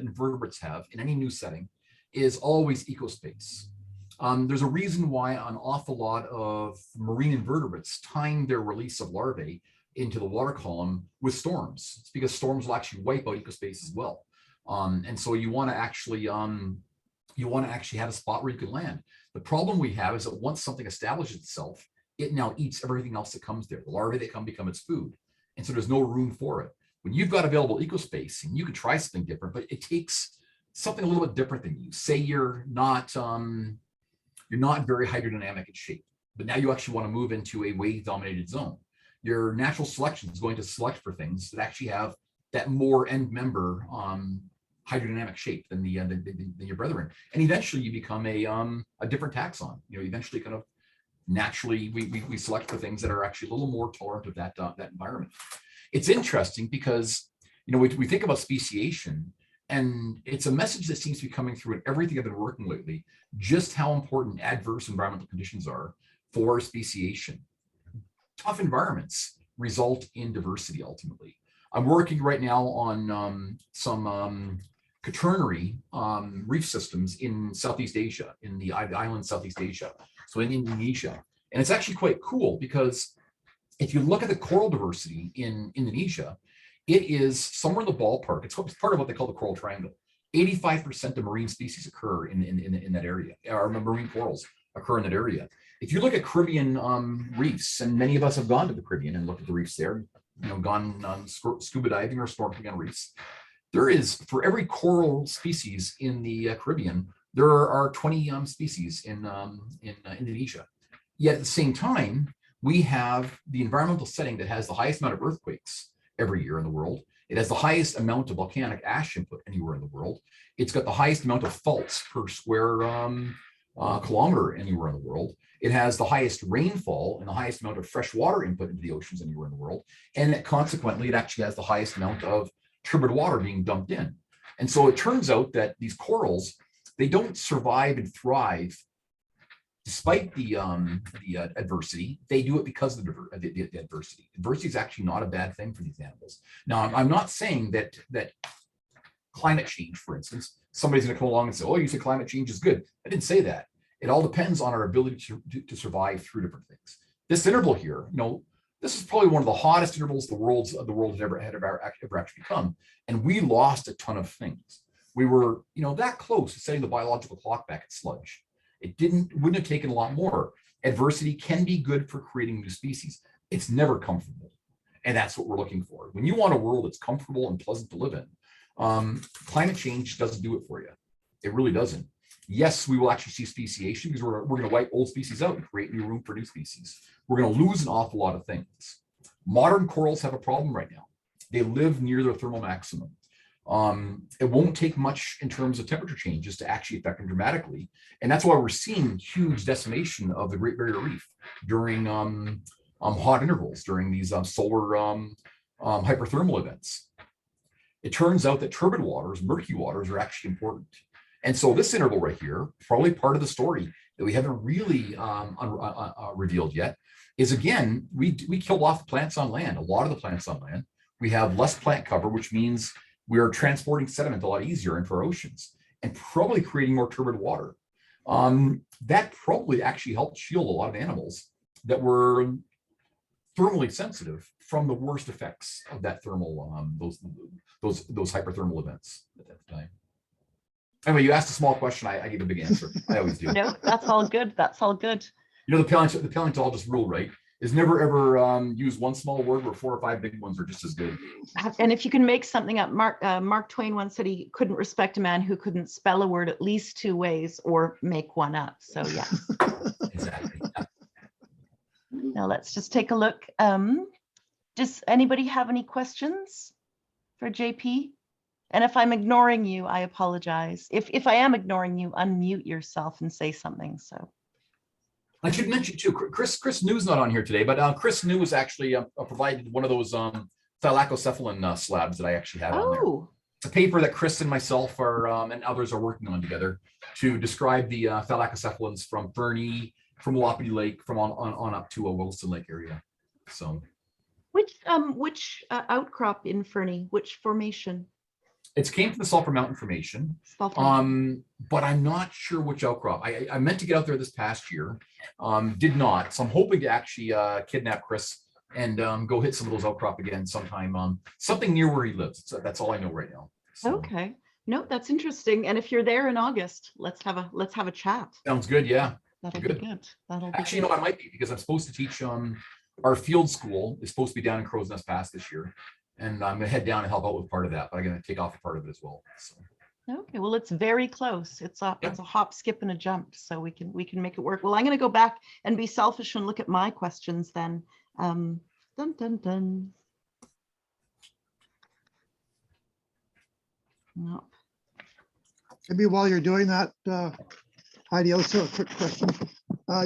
invertebrates have in any new setting is always ecospace. There's a reason why an awful lot of marine invertebrates time their release of larvae into the water column with storms. It's because storms will actually wipe out ecospace as well. And so you want to actually have a spot where you can land. The problem we have is that once something establishes itself, it now eats everything else that comes there. The larvae that come become its food. And so there's no room for it. When you've got available ecospace and you can try something different, but it takes something a little bit different than you. Say you're not very hydrodynamic in shape, but now you actually want to move into a wave-dominated zone. Your natural selection is going to select for things that actually have that more end member hydrodynamic shape than your brethren, and eventually you become a different taxon. Eventually, kind of naturally, we select for things that are actually a little more tolerant of that environment. It's interesting because we think about speciation, and it's a message that seems to be coming through in everything I've been working lately. Just how important adverse environmental conditions are for speciation. Tough environments result in diversity ultimately. I'm working right now on some quaternary reef systems in Southeast Asia, in the island Southeast Asia, so in Indonesia. And it's actually quite cool because if you look at the coral diversity in Indonesia, it is somewhere in the ballpark. It's part of what they call the coral triangle. 85% of marine species occur in that area, or marine corals occur in that area. If you look at Caribbean reefs, and many of us have gone to the Caribbean and looked at the reefs there, gone scuba diving or snorkeling on reefs, there is, for every coral species in the Caribbean, there are 20 species in Indonesia. Yet at the same time, we have the environmental setting that has the highest amount of earthquakes every year in the world. It has the highest amount of volcanic ash input anywhere in the world. It's got the highest amount of faults per square kilometer anywhere in the world. It has the highest rainfall and the highest amount of fresh water input into the oceans anywhere in the world. And consequently, it actually has the highest amount of turbid water being dumped in. And so it turns out that these corals, they don't survive and thrive despite the adversity. They do it because of the adversity. Adversity is actually not a bad thing for these animals. Now, I'm not saying that climate change, for instance, somebody's going to come along and say, "Oh, you said climate change is good." I didn't say that. It all depends on our ability to survive through different things. This interval here, this is probably one of the hottest intervals the world had ever actually come, and we lost a ton of things. We were, that close to setting the biological clock back at sludge. It wouldn't have taken a lot more. Adversity can be good for creating new species. It's never comfortable, and that's what we're looking for. When you want a world that's comfortable and pleasant to live in, climate change doesn't do it for you. It really doesn't. Yes, we will actually see speciation because we're going to wipe old species out and create new room for new species. We're going to lose an awful lot of things. Modern corals have a problem right now. They live near their thermal maximum. It won't take much in terms of temperature changes to actually affect them dramatically. And that's why we're seeing huge decimation of the Great Barrier Reef during hot intervals, during these solar hyperthermal events. It turns out that turbid waters, murky waters, are actually important. And so this interval right here, probably part of the story that we haven't really revealed yet, is again, we killed off the plants on land, a lot of the plants on land. We have less plant cover, which means we are transporting sediment a lot easier into our oceans and probably creating more turbid water. That probably actually helped shield a lot of animals that were thermally sensitive from the worst effects of that thermal, those hyperthermal events at that time. Anyway, you asked a small question. I gave a big answer. I always do. No, that's all good. That's all good. The paleontologist rule, right, is never ever use one small word where 4 or 5 big ones are just as good. And if you can make something up, Mark Twain once said he couldn't respect a man who couldn't spell a word at least 2 ways or make one up. So yeah. Exactly. Now let's just take a look. Does anybody have any questions for JP? And if I'm ignoring you, I apologize. If I am ignoring you, unmute yourself and say something. So I should mention too, Chris New's not on here today, but Chris New was actually provided one of those thylakocephalin slabs that I actually have on there. It's a paper that Chris and myself are and others are working on together to describe the thylakocephalins from Fernie, from Wapiti Lake, from on up to a Wilson Lake area. So, which outcrop in Fernie? Which formation? It's came from the Sulphur Mountain Formation, Sulphur. but I'm not sure which outcrop. I meant to get out there this past year, did not. So I'm hoping to actually kidnap Chris and go hit some of those outcrop again sometime. Something near where he lives. So that's all I know right now. So, Okay. No, that's interesting. And if you're there in August, let's have a chat. sounds good. Yeah. That'll Good. be good. That'll be Actually, good. no, I might be because I'm supposed to teach. Our field school is supposed to be down in Crow's Nest Pass this year, and I'm gonna head down and help out with part of that. But I'm gonna take off a part of it as well. So. Okay, well, it's very close. It's a hop, skip, and a jump, so we can make it work. Well, I'm going to go back and be selfish and look at my questions then. Dun dun dun. Nope. Maybe while you're doing that, Heidi, also a quick question.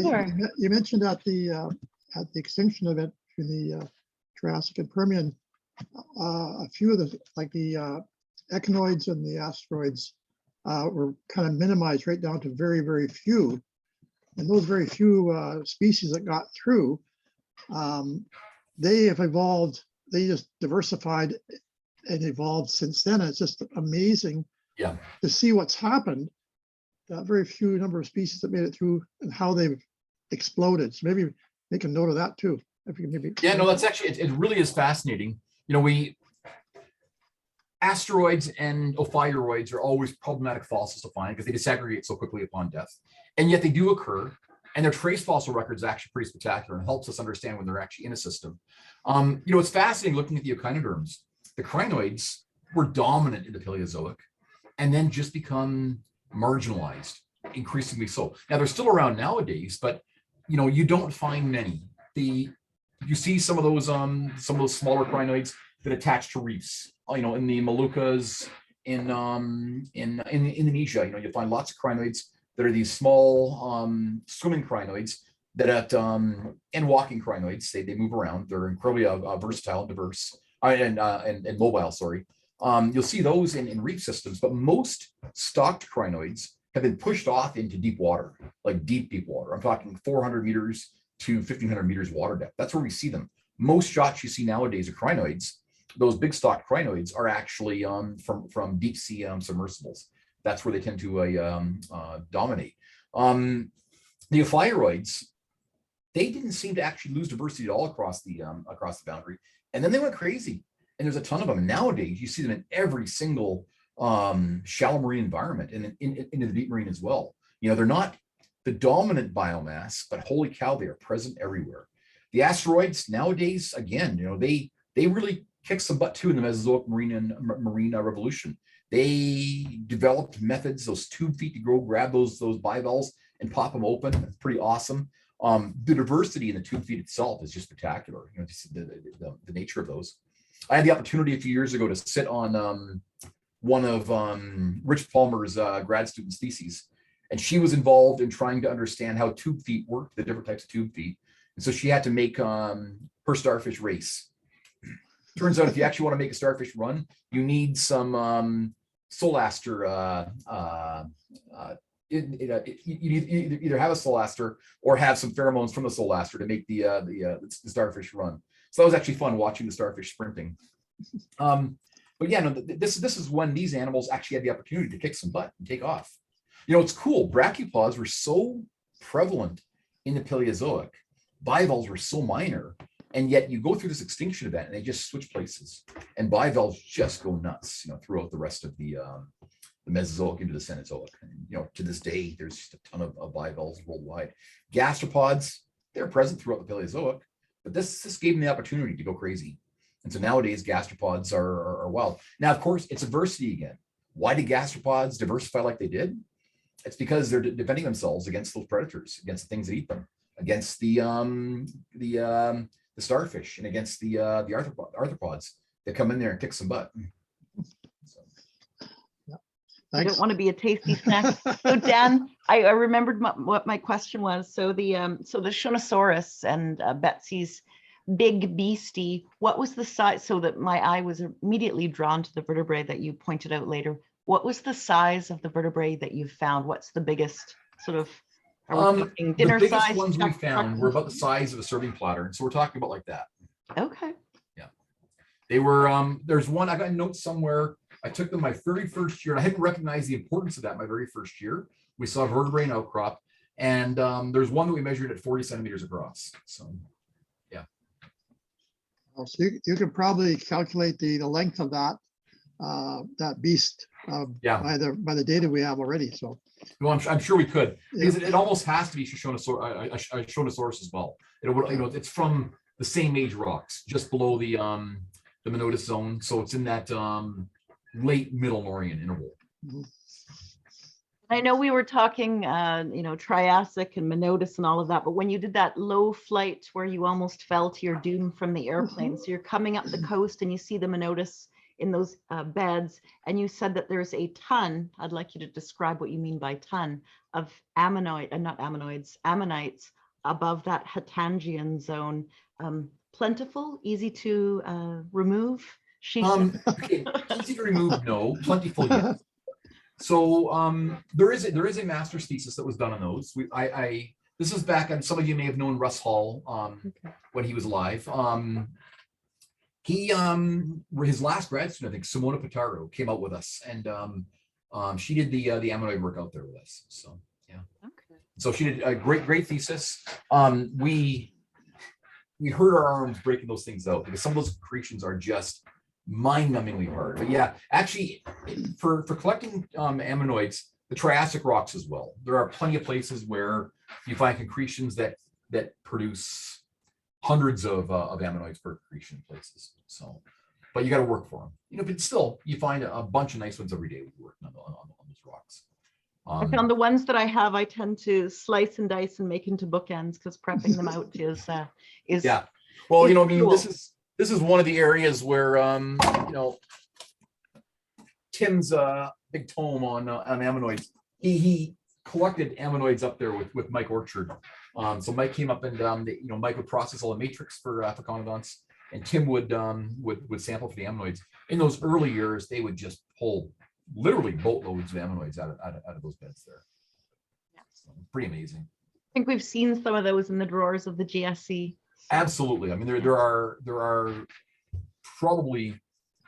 Sure. You mentioned at the extinction event for the Triassic and Permian, a few of the echinoids and the asteroids were kind of minimized right down to very, very few. And those very few species that got through, they have evolved, they just diversified and evolved since then. It's just amazing to see what's happened. That very few number of species that made it through and how they've exploded. So maybe make a note of that too. If you can maybe. Yeah, no, that's actually, it really is fascinating. You know, asteroids and ophiuroids are always problematic fossils to find because they disaggregate so quickly upon death. And yet they do occur, and their trace fossil record is actually pretty spectacular and helps us understand when they're actually in a system. You know, it's fascinating looking at the echinoderms. The crinoids were dominant in the Paleozoic and then just become marginalized, increasingly so. Now they're still around nowadays, but you know, you don't find many. You see some of those smaller crinoids that attach to reefs. You know, in the Moluccas, in Indonesia, you know, you'll find lots of crinoids that are these small swimming crinoids that and walking crinoids. They move around. They're incredibly versatile and diverse and mobile. Sorry. You'll see those in reef systems, but most stocked crinoids have been pushed off into deep water, like deep water. I'm talking 400 meters to 1,500 meters water depth. That's where we see them. Most shots you see nowadays of crinoids, those big stocked crinoids, are actually from deep sea submersibles. That's where they tend to dominate. The ophiuroids, they didn't seem to actually lose diversity at all across the boundary, and then they went crazy. And there's a ton of them. And nowadays, you see them in every single shallow marine environment and into the deep marine as well. You know, they're not the dominant biomass, but holy cow, they are present everywhere. The asteroids nowadays, again, you know, they really kicked some butt too in the Mesozoic marine revolution. They developed methods, those tube feet to grab those bivalves and pop them open. It's pretty awesome. The diversity in the tube feet itself is just spectacular. You know, just the nature of those. I had the opportunity a few years ago to sit on one of Rich Palmer's grad student theses, and she was involved in trying to understand how tube feet work, the different types of tube feet. And so she had to make her starfish race. Turns out if you actually want to make a starfish run, you need some solaster. You either have a solaster or have some pheromones from the solaster to make the starfish run. So that was actually fun watching the starfish sprinting. But yeah, no, this is when these animals actually had the opportunity to kick some butt and take off. You know, it's cool. Brachiopods were so prevalent in the Paleozoic. Bivalves were so minor. And yet you go through this extinction event and they just switch places. And bivalves just go nuts, you know, throughout the rest of the Mesozoic into the Cenozoic. And, you know, to this day, there's just a ton of bivalves worldwide. Gastropods, they're present throughout the Paleozoic, but this gave them the opportunity to go crazy. And so nowadays, gastropods are wild. Now, of course, it's adversity again. Why did gastropods diversify like they did? It's because they're defending themselves against those predators, against the things that eat them, against the starfish, and against the arthropods that come in there and kick some butt. So. I don't want to be a tasty snack. So Dan, I remembered what my question was. So the Shunnosaurus and Betsy's big beastie, what was the size? So that my eye was immediately drawn to the vertebrae that you pointed out later. What was the size of the vertebrae that you found? What's the biggest sort of? Are we talking dinner the biggest size? ones we found were about the size of a serving platter, and so we're talking about like that. Okay. Yeah, they were. There's one I got a note somewhere. I took them my very first year, and I hadn't recognized the importance of that my very first year. We saw vertebrae and outcrop, and there's one that we measured at 40 centimeters across. So, yeah. So you can probably calculate the length of that beast Yeah. by the data we have already. So, well, I'm sure we could, Yeah. because it almost has to be Shoshonosaurus as well. It's from the same age rocks, just below the Menotis zone. So it's in that late middle Laurian interval. I know we were talking, Triassic and Menotis and all of that, but when you did that low flight where you almost fell to your doom from the airplane, so you're coming up the coast and you see the Menotis in those beds, and you said that there's a ton, I'd like you to describe what you mean by ton, of ammonites above that Hatangian zone. Plentiful, easy to remove? Okay, easy to remove, no. Plentiful, yes. So there is a master's thesis that was done on those. This is back, and some of you may have known Russ Hall when he was alive. His last grad student, I think, Simona Pitaro, came out with us, and she did the ammonoid work out there with us. So yeah. Okay. So she did a great thesis. We hurt our arms breaking those things out because some of those accretions are just mind-numbingly hard. But yeah, actually, for collecting ammonoids, the Triassic rocks as well. There are plenty of places where you find concretions that produce hundreds of ammonoids per accretion places. So, but you got to work for them. But still, you find a bunch of nice ones every day when you're working on those rocks. I found the ones that I have, I tend to slice and dice and make into bookends because prepping them out is yeah. Well, is I mean, cool. this is one of the areas where Tim's big tome on ammonoids. He collected ammonoids up there with Mike Orchard. So Mike came up and Mike would process all the matrix for conodonts, and Tim would sample for the ammonoids. In those early years, they would just pull literally boatloads of ammonoids out of those beds there. So, pretty amazing. I think we've seen some of those in the drawers of the GSC. Absolutely. I mean, there are probably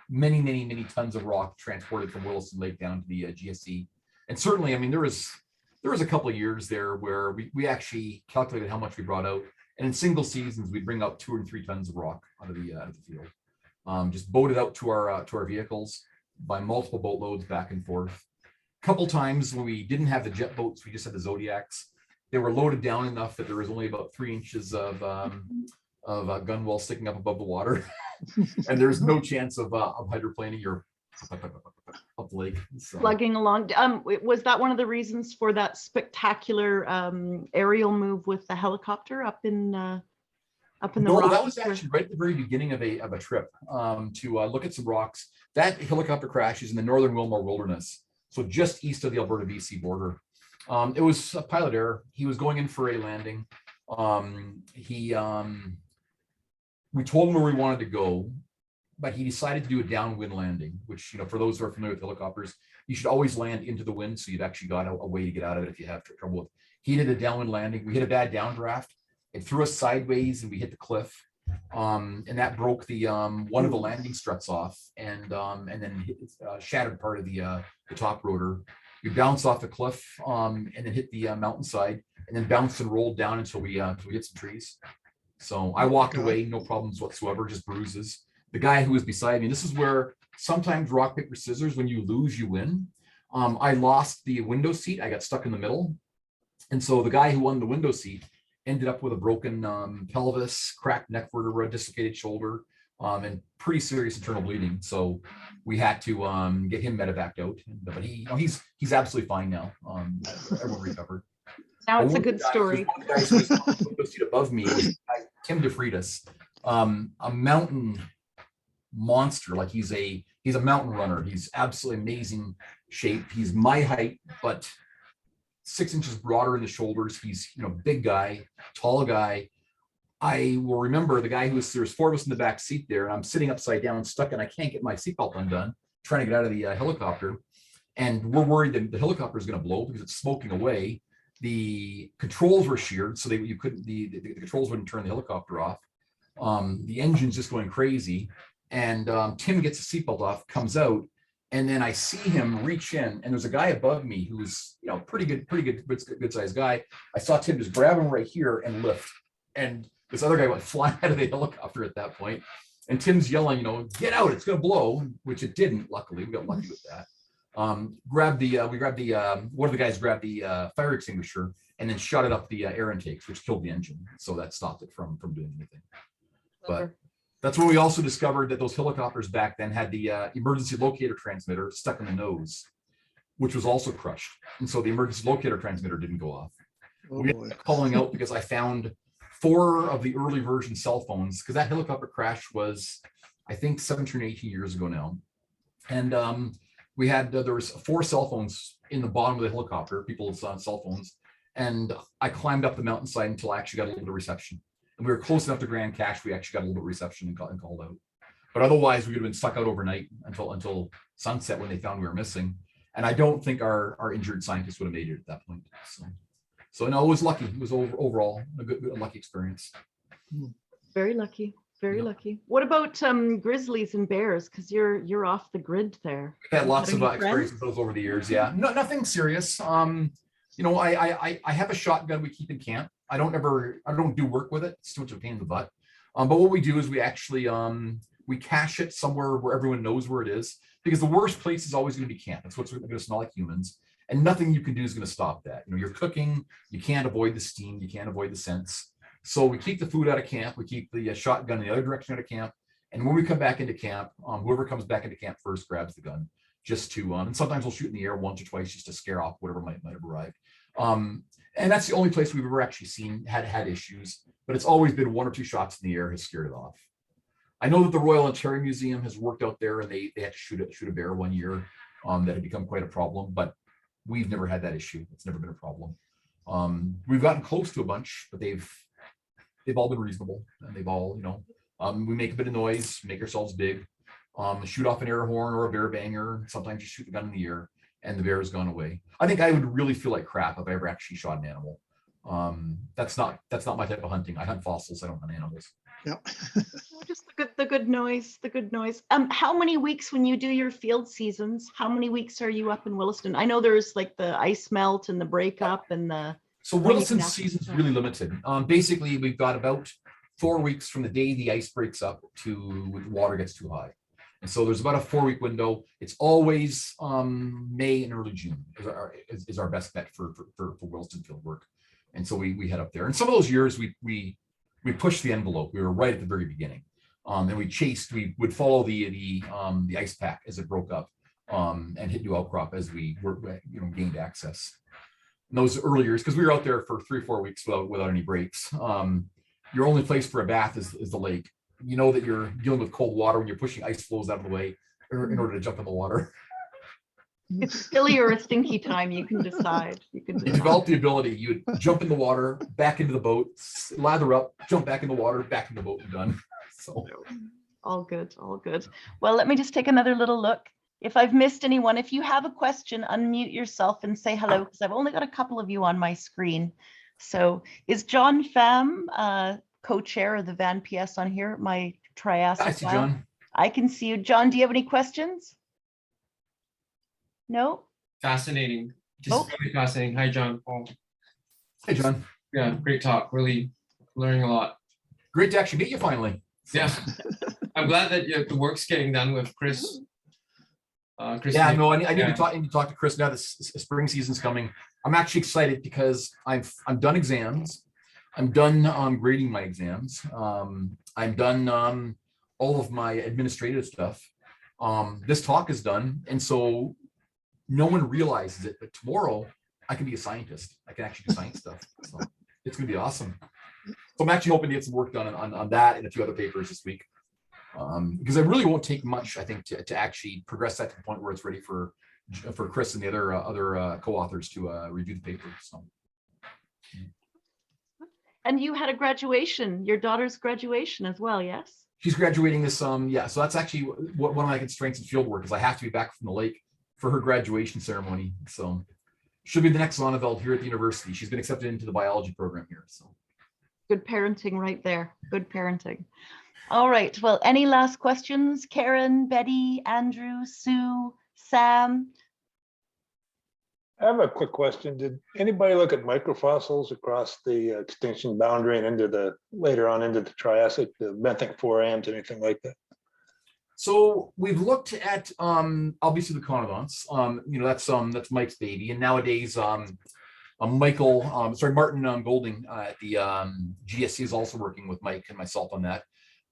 many tons of rock transported from Williston Lake down to the GSC, and certainly, I mean, there was a couple of years there where we actually calculated how much we brought out, and in single seasons we'd bring out 2 or 3 tons of rock out of the field, just boated out to our vehicles by multiple boatloads back and forth. A couple times when we didn't have the jet boats, we just had the Zodiacs. They were loaded down enough that there was only about 3 inches of gunwale sticking up above the water, and there's no chance of hydroplaning or up the lake. So. Plugging along. Was that one of the reasons for that spectacular aerial move with the helicopter up in the No, rocks? that was actually right at the very beginning of a trip to look at some rocks. That helicopter crash is in the northern Wilmore Wilderness, so just east of the Alberta-BC border. It was a pilot error. He was going in for a landing. We told him where we wanted to go, but he decided to do a downwind landing, which, for those who are familiar with helicopters, you should always land into the wind, so you've actually got a way to get out of it if you have trouble with. He did a downwind landing. We hit a bad downdraft. It threw us sideways, and we hit the cliff, and that broke the one of the landing struts off, and then shattered part of the top rotor. We bounced off the cliff, and then hit the mountainside, and then bounced and rolled down until we hit some trees. So I walked away, no problems whatsoever, just bruises. The guy who was beside me, this is where sometimes rock, paper, scissors, when you lose, you win. I lost the window seat. I got stuck in the middle. And so the guy who won the window seat ended up with a broken pelvis, cracked neck vertebra, dislocated shoulder, and pretty serious internal bleeding. So we had to get him medevaced out. But he's absolutely fine now. Everyone recovered. Now it's a good story. One of the guys who was on the window seat above me was Tim DeFreitas, a mountain monster. Like he's a mountain runner. He's absolutely amazing shape. He's my height, but 6 inches broader in the shoulders. He's big guy, tall guy. I will remember the guy there's 4 of us in the back seat there, and I'm sitting upside down, stuck, and I can't get my seatbelt undone, trying to get out of the helicopter. And we're worried that the helicopter is going to blow because it's smoking away. The controls were sheared, so the controls wouldn't turn the helicopter off. The engine's just going crazy, and Tim gets the seatbelt off, comes out, And then I see him reach in, and there's a guy above me who's, you know, pretty good sized guy. I saw Tim just grab him right here and lift. And this other guy went flying out of the helicopter at that point. And Tim's yelling, you know, get out, it's gonna blow, which it didn't, luckily. We got lucky with that. One of the guys grabbed the fire extinguisher and then shot it up the air intakes, which killed the engine. So that stopped it from doing anything. But that's when we also discovered that those helicopters back then had the emergency locator transmitter stuck in the nose, which was also crushed. And so the emergency locator transmitter didn't go off. Oh, We boy. ended up calling out because I found 4 of the early version cell phones, because that helicopter crash was, I think, 17 or 18 years ago now. And we had, there was 4 cell phones in the bottom of the helicopter, people's cell phones. And I climbed up the mountainside until I actually got a little bit of reception. And we were close enough to Grand Cache, we actually got a little bit of reception and called out. But otherwise, we would have been stuck out overnight until sunset when they found we were missing. And I don't think our injured scientists would have made it at that point. So no, it was lucky. It was overall a good lucky experience. Very lucky. Very Yeah. lucky. What about grizzlies and bears? Because you're off the grid there. We've had lots of Any experience with those over the years. Yeah, no, nothing serious. You know, I have a shotgun we keep in camp. I don't do work with it. It's too much of a pain in the butt. But what we do is we actually we cache it somewhere where everyone knows where it is, because the worst place is always going to be camp. That's what's going to smell like humans, and nothing you can do is going to stop that. You know, you're cooking, you can't avoid the steam, you can't avoid the scents. So we keep the food out of camp. We keep the shotgun in the other direction out of camp. And when we come back into camp, whoever comes back into camp first grabs the gun, just to and sometimes we'll shoot in the air once or twice just to scare off whatever might have arrived. And that's the only place we've ever actually had issues, but it's always been 1 or 2 shots in the air has scared it off. I know that the Royal Ontario Museum has worked out there, and they had to shoot a bear one year that had become quite a problem, but we've never had that issue. It's never been a problem. We've gotten close to a bunch, but they've all been reasonable, and they've all, you know, we make a bit of noise, make ourselves big, shoot off an air horn or a bear banger. Sometimes you shoot the gun in the air and the bear has gone away. I think I would really feel like crap if I ever actually shot an animal. That's not my type of hunting. I hunt fossils, I don't hunt animals. Yeah. Just the good noise, the good noise. How many weeks when you do your field seasons, how many weeks are you up in Williston? I know there's like the ice melt and the breakup and the. So Williston's season's really limited. Basically, we've got about 4 weeks from the day the ice breaks up to the water gets too high. And so there's about a 4-week window. It's always May and early June is our best bet for Williston field work. And so we head up there. And some of those years we pushed the envelope. We were right at the very beginning. And we would follow the ice pack as it broke up and hit new outcrop as we gained access. In those early years, because we were out there for 3 or 4 weeks without any breaks. Your only place for a bath is the lake. You know that you're dealing with cold water when you're pushing ice flows out of the way in order to jump in the water. It's silly or a stinky time, you can decide. You develop the ability. You would jump in the water, back into the boat, lather up, jump back in the water, back in the boat, and done. So all good, all good. Well, let me just take another little look. If I've missed anyone, if you have a question, unmute yourself and say hello, because I've only got a couple of you on my screen. So is John Pham, co-chair of the Van PS on here, my Triassophiles? I see John. I can see you. John, do you have any questions? No? Fascinating. Just really fascinating. Hi, John. Paul. Hey, John. Yeah, great talk. Really learning a lot. Great to actually meet you finally. Yeah. I'm glad that the work's getting done with Chris. Yeah, no, I need to talk to Chris now. The spring season's coming. I'm actually excited because I'm done exams. I'm done grading my exams. I'm done all of my administrative stuff. This talk is done, and so no one realizes it, but tomorrow I can be a scientist. I can actually do science stuff. So it's going to be awesome. So I'm actually hoping to get some work done on that and a few other papers this week. Because it really won't take much, I think, to actually progress that to the point where it's ready for Chris and the other co-authors to review the paper. So. And you had a graduation, your daughter's graduation as well, yes? She's graduating this, yeah. So that's actually one of my constraints in field work is I have to be back from the lake for her graduation ceremony. So she'll be the next Zonneveld here at the university. She's been accepted into the biology program here. So good parenting right there. Good parenting. All right. Well, any last questions? Karen, Betty, Andrew, Sue, Sam? I have a quick question. Did anybody look at microfossils across the extinction boundary and into the later on into the Triassic, the benthic forams, anything like that? So we've looked at obviously the conodonts. That's Mike's baby, and nowadays Martin Golding at the GSC is also working with Mike and myself on that.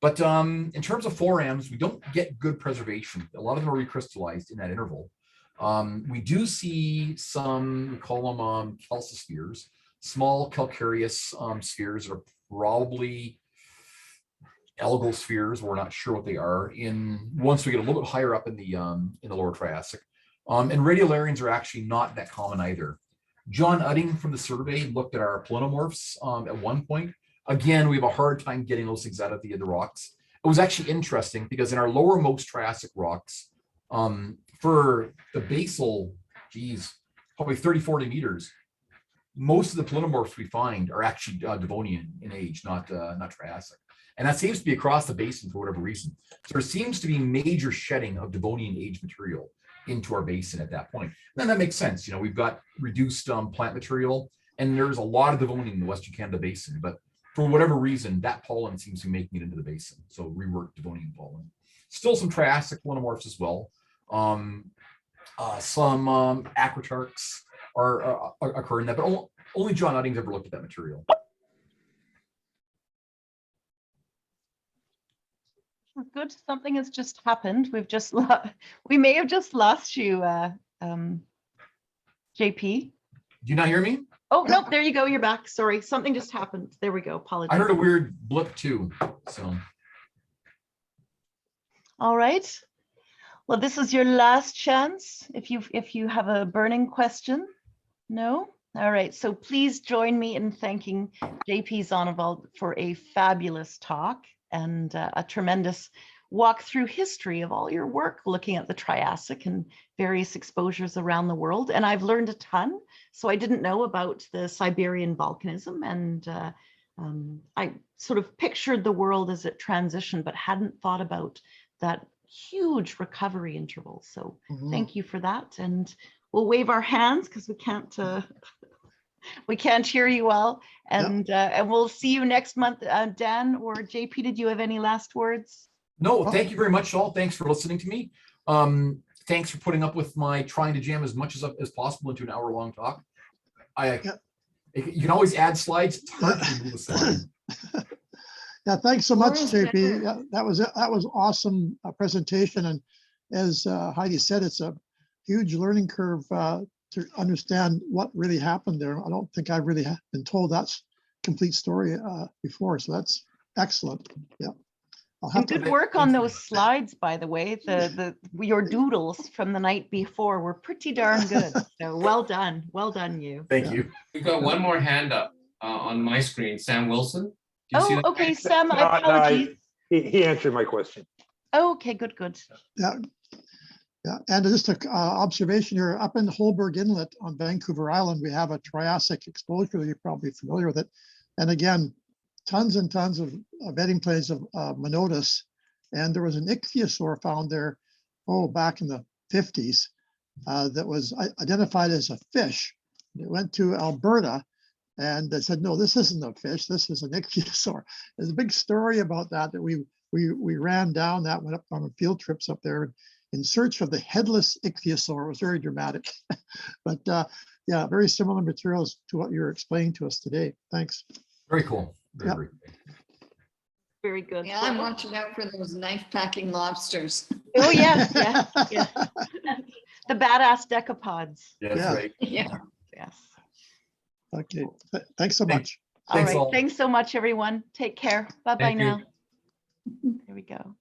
But in terms of forams, we don't get good preservation. A lot of them are recrystallized in that interval. We do see some, we call them calcospheres, small calcareous spheres that are probably algal spheres. We're not sure what they are. Once we get a little bit higher up in the lower Triassic, and radiolarians are actually not that common either. John Udding from the survey looked at our polonomorphs at one point. Again, we have a hard time getting those things out of the rocks. It was actually interesting because in our lowermost Triassic rocks, for the basal, probably 30, 40 meters, most of the polonomorphs we find are actually Devonian in age, not Triassic. And that seems to be across the basin for whatever reason. So there seems to be major shedding of Devonian age material into our basin at that point. And then that makes sense. We've got reduced plant material, and there's a lot of Devonian in the Western Canada basin, but for whatever reason, that pollen seems to be making it into the basin. So reworked Devonian pollen. Still some Triassic polonomorphs as well. Some acritarchs are occurring that, but only John Udding's ever looked at that material. Good. Something has just happened. We may have just lost you, JP. Do you not hear me? Oh, no, there you go. You're back. Sorry. Something just happened. There we go. Apologies. I heard a weird blip too. So. All right. Well, this is your last chance. If you have a burning question. No? All right. So please join me in thanking JP Zonneveld for a fabulous talk and a tremendous walk through history of all your work looking at the Triassic and various exposures around the world. And I've learned a ton. So I didn't know about the Siberian volcanism, and I sort of pictured the world as it transitioned, but hadn't thought about that huge recovery interval. So thank you for that. And we'll wave our hands because we can't hear you all. And and we'll see you next month. Dan or JP, did you have any last words? No, thank you very much, all. Thanks for listening to me. Thanks for putting up with my trying to jam as much as possible into an hour-long talk. You can always add slides. It's hard to remove a slide. Yeah, thanks so much, JP. Yeah, that was awesome presentation. And as Heidi said, it's a huge learning curve to understand what really happened there. I don't think I've really been told that's complete story before. So that's excellent. Yeah. And good work on those slides, by the way. Your doodles from the night before were pretty darn good. So well done you. Thank you. We've got one more hand up on my screen, Sam Wilson. Do you see that? Okay, Sam, apologies. He answered my question. Okay, good. Yeah. And just an observation here, up in Holberg Inlet on Vancouver Island, we have a Triassic exposure. You're probably familiar with it. And again, tons and tons of bedding planes of Monotus. And there was an ichthyosaur found there, back in the 50s, that was identified as a fish. It went to Alberta, and they said, no, this isn't a fish, this is an ichthyosaur. There's a big story about that we ran down, that went up on field trips up there in search of the headless ichthyosaur. It was very dramatic. But yeah, very similar materials to what you're explaining to us today. Thanks. Very cool. Very good. Yeah, I'm watching out for those knife-packing lobsters. Oh, yes. The badass decapods. That's right. Yeah. Yes. Okay. Thanks so much. All right. Thanks so much, everyone. Take care. Bye-bye Thank you. now. There we go.